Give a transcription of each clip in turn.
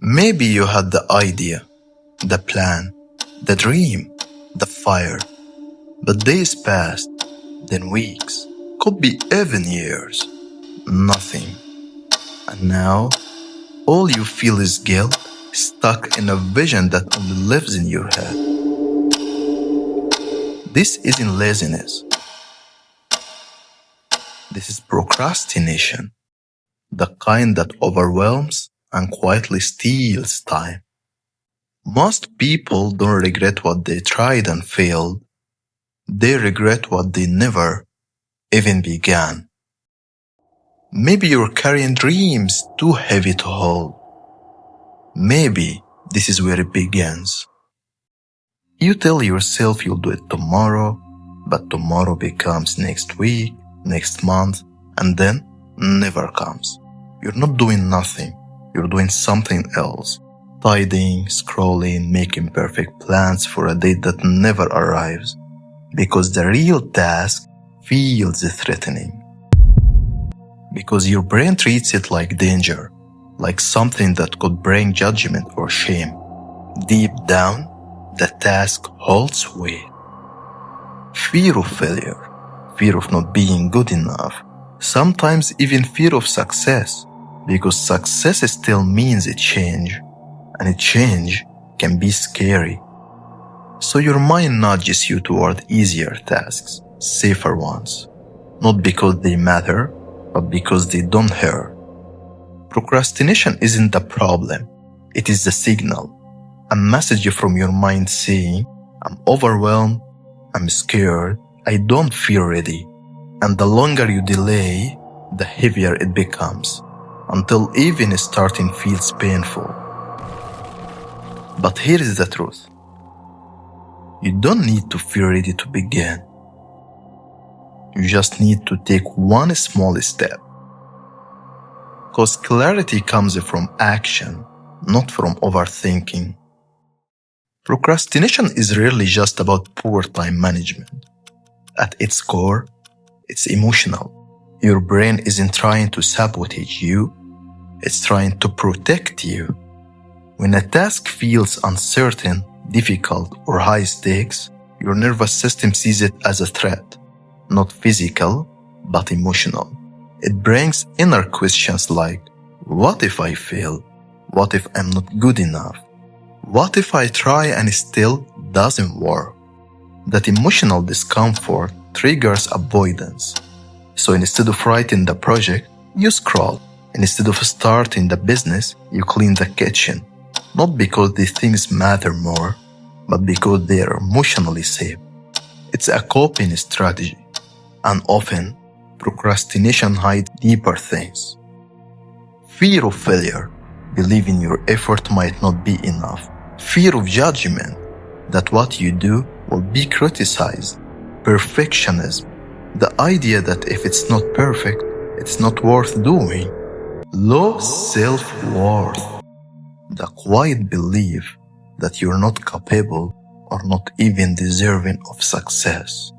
Maybe you had the idea, the plan, the dream, the fire, but days passed, then weeks, could be even years, nothing. And now, all you feel is guilt, stuck in a vision that only lives in your head. This isn't laziness. This is procrastination, the kind that overwhelms and quietly steals time. Most people don't regret what they tried and failed. They regret what they never even began. Maybe you're carrying dreams too heavy to hold. Maybe this is where it begins. You tell yourself you'll do it tomorrow, but tomorrow becomes next week, next month, and then never comes. You're not doing nothing. You're doing something else. Tidying, scrolling, making perfect plans for a date that never arrives. Because the real task feels threatening. Because your brain treats it like danger, like something that could bring judgment or shame. Deep down, the task holds weight. Fear of failure, fear of not being good enough, sometimes even fear of success, because success still means a change, and a change can be scary. So your mind nudges you toward easier tasks, safer ones, not because they matter, but because they don't hurt. Procrastination isn't the problem, it is the signal, a message from your mind saying, I'm overwhelmed, I'm scared, I don't feel ready. And the longer you delay, the heavier it becomes, until even starting feels painful. But here is the truth. You don't need to feel ready to begin. You just need to take one small step. Because clarity comes from action, not from overthinking. Procrastination is rarely just about poor time management. At its core, it's emotional. Your brain isn't trying to sabotage you, it's trying to protect you. When a task feels uncertain, difficult, or high stakes, your nervous system sees it as a threat, not physical, but emotional. It brings inner questions like, what if I fail? What if I'm not good enough? What if I try and it still doesn't work? That emotional discomfort triggers avoidance. So instead of writing the project, you scroll. Instead of starting the business, you clean the kitchen. Not because these things matter more, but because they are emotionally safe. It's a coping strategy. And often, procrastination hides deeper things. Fear of failure, believing your effort might not be enough. Fear of judgment, that what you do will be criticized. Perfectionism, the idea that if it's not perfect, it's not worth doing. Low self-worth, the quiet belief that you're not capable or not even deserving of success.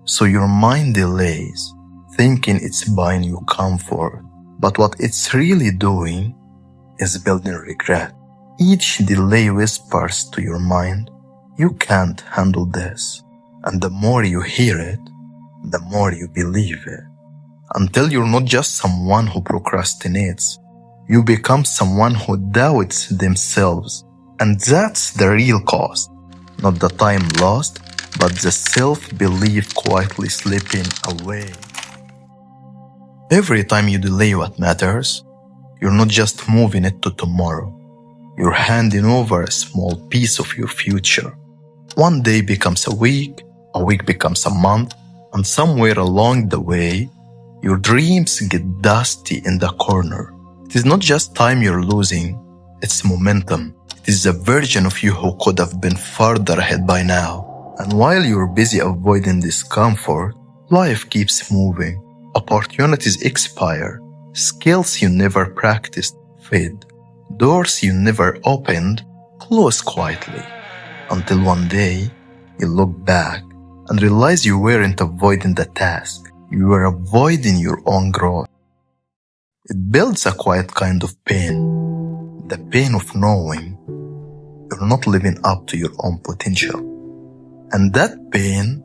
So your mind delays, thinking it's buying you comfort, but what it's really doing is building regret. Each delay whispers to your mind, you can't handle this. And the more you hear it, the more you believe it. Until you're not just someone who procrastinates, you become someone who doubts themselves. And that's the real cost. Not the time lost, but the self-belief quietly slipping away. Every time you delay what matters, you're not just moving it to tomorrow. You're handing over a small piece of your future. One day becomes a week becomes a month, and somewhere along the way, your dreams get dusty in the corner. It is not just time you're losing, it's momentum. It is a version of you who could have been farther ahead by now. And while you're busy avoiding discomfort, life keeps moving. Opportunities expire. Skills you never practiced fade. Doors you never opened close quietly. Until one day, you look back and realize you weren't avoiding the task. You were avoiding your own growth. It builds a quiet kind of pain. the pain of knowing you're not living up to your own potential. And that pain,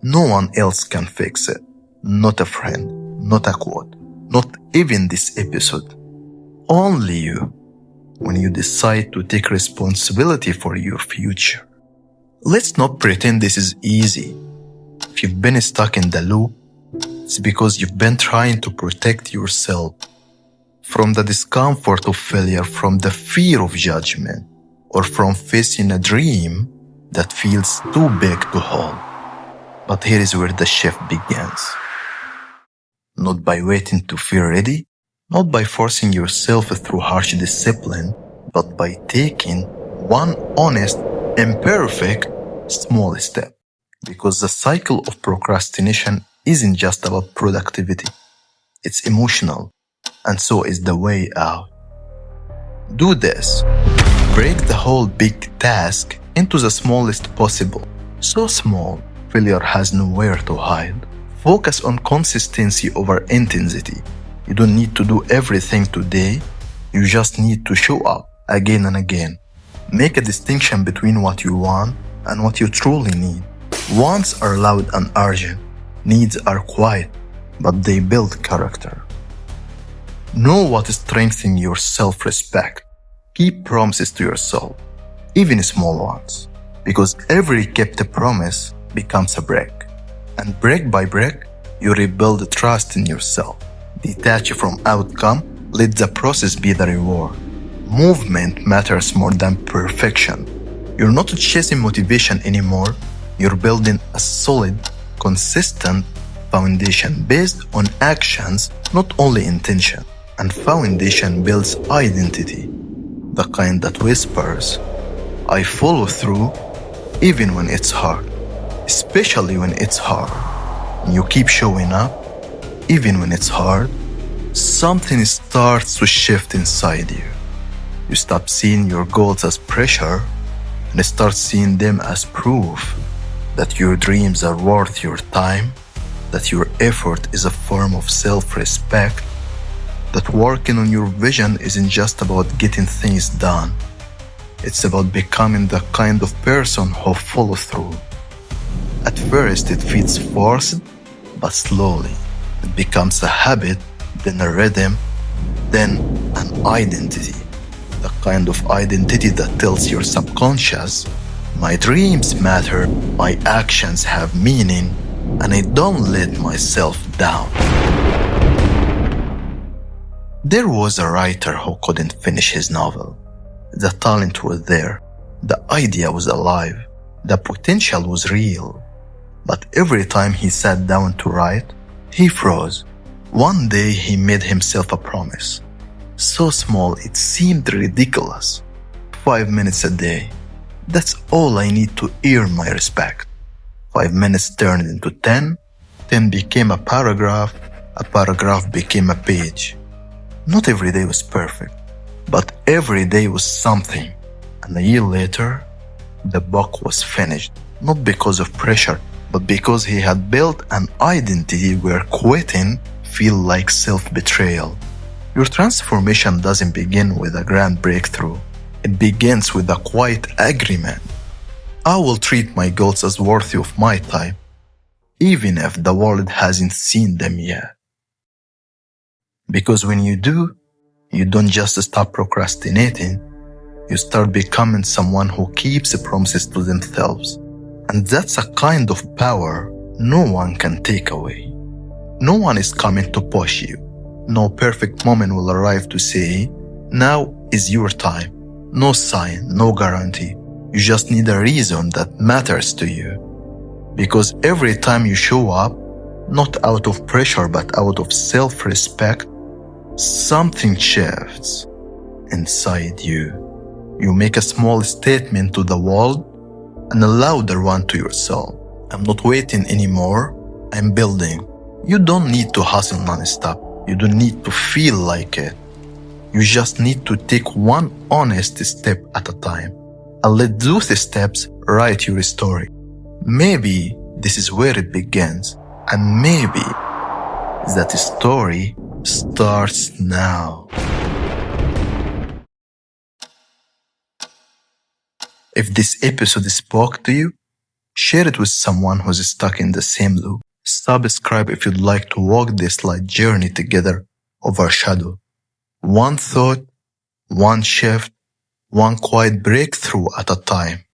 no one else can fix it. Not a friend, not a quote, not even this episode. Only you, when you decide to take responsibility for your future. Let's not pretend this is easy. If you've been stuck in the loop, it's because you've been trying to protect yourself from the discomfort of failure, from the fear of judgment, or from facing a dream that feels too big to hold. But here is where the shift begins. Not by waiting to feel ready, not by forcing yourself through harsh discipline, but by taking one honest, imperfect, small step. Because the cycle of procrastination isn't just about productivity. It's emotional, and so is the way out. Do this. Break the whole big task into the smallest possible. So small, failure has nowhere to hide. Focus on consistency over intensity. You don't need to do everything today. You just need to show up again and again. Make a distinction between what you want and what you truly need. Wants are loud and urgent. Needs are quiet, but they build character. Know what strengthens your self-respect. Keep promises to yourself, even small ones, because every kept promise becomes a brick. And brick by brick, you rebuild trust in yourself. Detach from outcome, let the process be the reward. Movement matters more than perfection. You're not chasing motivation anymore. You're building a solid, consistent foundation based on actions, not only intention. And foundation builds identity, the kind that whispers, I follow through even when it's hard, especially when it's hard. And you keep showing up even when it's hard, something starts to shift inside you. You stop seeing your goals as pressure and start seeing them as proof that your dreams are worth your time, that your effort is a form of self-respect, that working on your vision isn't just about getting things done. It's about becoming the kind of person who follows through. At first it feels forced, but slowly it becomes a habit, then a rhythm, then an identity. The kind of identity that tells your subconscious, my dreams matter, my actions have meaning, and I don't let myself down. There was a writer who couldn't finish his novel. The talent was there, the idea was alive, the potential was real. But every time he sat down to write, he froze. One day he made himself a promise. So small it seemed ridiculous. 5 minutes a day. That's all I need to earn my respect. 5 minutes turned into 10. 10 became a paragraph became a page. Not every day was perfect, but every day was something. And a year later, the book was finished. Not because of pressure, but because he had built an identity where quitting feel like self-betrayal. Your transformation doesn't begin with a grand breakthrough. It begins with a quiet agreement. I will treat my goals as worthy of my time, even if the world hasn't seen them yet. Because when you do, you don't just stop procrastinating, you start becoming someone who keeps promises to themselves. And that's a kind of power no one can take away. No one is coming to push you. No perfect moment will arrive to say, now is your time. No sign, no guarantee. You just need a reason that matters to you. Because every time you show up, not out of pressure but out of self-respect, something shifts inside you. You make a small statement to the world and a louder one to yourself. I'm not waiting anymore, I'm building. You don't need to hustle non-stop. You don't need to feel like it. You just need to take one honest step at a time. And let those steps write your story. Maybe this is where it begins. And maybe that story starts now. If this episode spoke to you, share it with someone who's stuck in the same loop. Subscribe if you'd like to walk this light journey together over shadow. One thought, one shift, one quiet breakthrough at a time.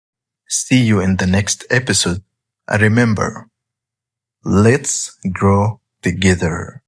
See you in the next episode. And remember, let's grow together.